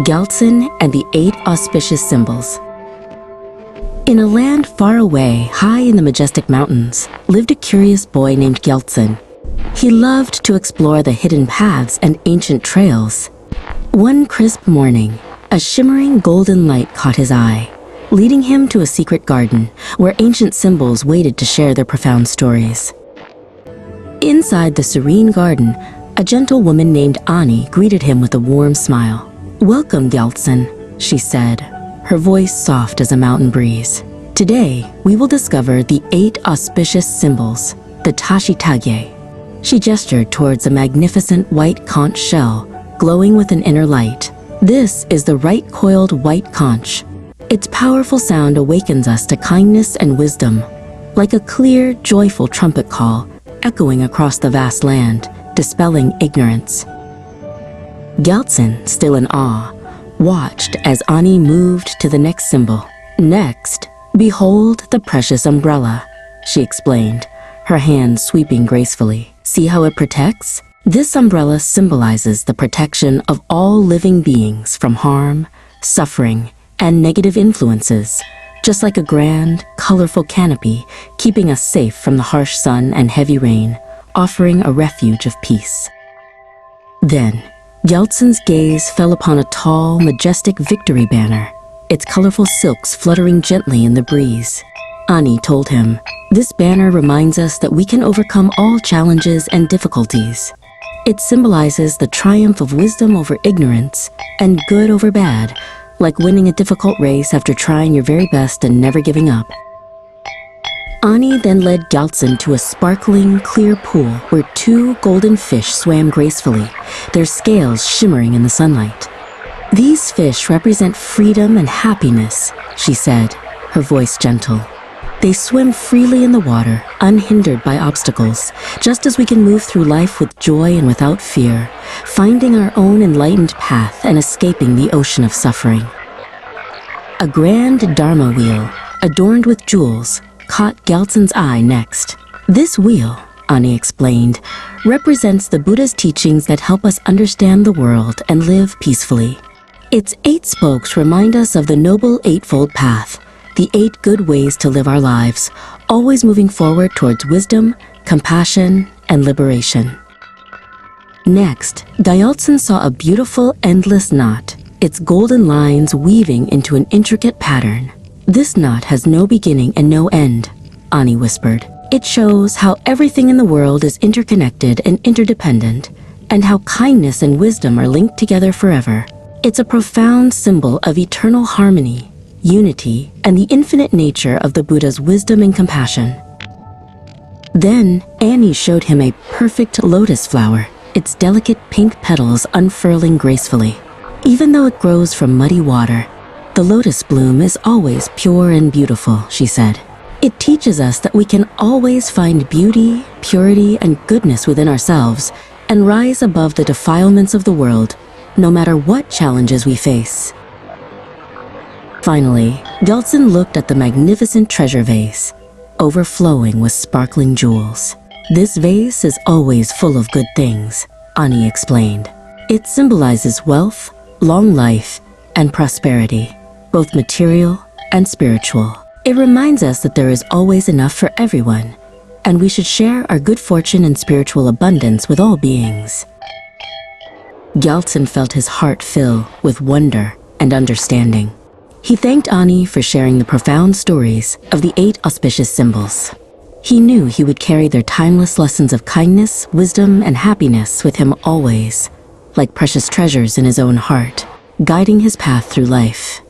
Gyaltsen and the 8 Auspicious Symbols. In a land far away, high in the majestic mountains, lived a curious boy named Gyaltsen. He loved to explore the hidden paths and ancient trails. One crisp morning, a shimmering golden light caught his eye, leading him to a secret garden where ancient symbols waited to share their profound stories. Inside the serene garden, a gentle woman named Ani greeted him with a warm smile. "Welcome, Gyaltsen," she said, her voice soft as a mountain breeze. "Today, we will discover the 8 auspicious symbols, the Tashitagye." She gestured towards a magnificent white conch shell, glowing with an inner light. "This is the right-coiled white conch. Its powerful sound awakens us to kindness and wisdom, like a clear, joyful trumpet call echoing across the vast land, dispelling ignorance." Gyaltsen, still in awe, watched as Ani moved to the next symbol. "Next, behold the precious umbrella," she explained, her hand sweeping gracefully. "See how it protects? This umbrella symbolizes the protection of all living beings from harm, suffering, and negative influences, just like a grand, colorful canopy keeping us safe from the harsh sun and heavy rain, offering a refuge of peace." Then, Gyaltsen's gaze fell upon a tall, majestic victory banner, its colorful silks fluttering gently in the breeze. Ani told him, "This banner reminds us that we can overcome all challenges and difficulties. It symbolizes the triumph of wisdom over ignorance and good over bad, like winning a difficult race after trying your very best and never giving up." Ani then led Gyaltsen to a sparkling, clear pool where 2 golden fish swam gracefully, their scales shimmering in the sunlight. "These fish represent freedom and happiness," she said, her voice gentle. "They swim freely in the water, unhindered by obstacles, just as we can move through life with joy and without fear, finding our own enlightened path and escaping the ocean of suffering." A grand Dharma wheel, adorned with jewels, caught Gyaltsen's eye next. "This wheel," Ani explained, "represents the Buddha's teachings that help us understand the world and live peacefully. Its 8 spokes remind us of the Noble Eightfold Path, the 8 good ways to live our lives, always moving forward towards wisdom, compassion, and liberation." Next, Gyaltsen saw a beautiful, endless knot, its golden lines weaving into an intricate pattern. "This knot has no beginning and no end," Ani whispered. "It shows how everything in the world is interconnected and interdependent, and how kindness and wisdom are linked together forever. It's a profound symbol of eternal harmony, unity, and the infinite nature of the Buddha's wisdom and compassion." Then, Ani showed him a perfect lotus flower, its delicate pink petals unfurling gracefully. "Even though it grows from muddy water, the lotus bloom is always pure and beautiful," she said. "It teaches us that we can always find beauty, purity, and goodness within ourselves and rise above the defilements of the world, no matter what challenges we face." Finally, Gyaltsen looked at the magnificent treasure vase, overflowing with sparkling jewels. "This vase is always full of good things," Ani explained. "It symbolizes wealth, long life, and prosperity, both material and spiritual. It reminds us that there is always enough for everyone, and we should share our good fortune and spiritual abundance with all beings." Gyaltsen felt his heart fill with wonder and understanding. He thanked Ani for sharing the profound stories of the 8 auspicious symbols. He knew he would carry their timeless lessons of kindness, wisdom, and happiness with him always, like precious treasures in his own heart, guiding his path through life.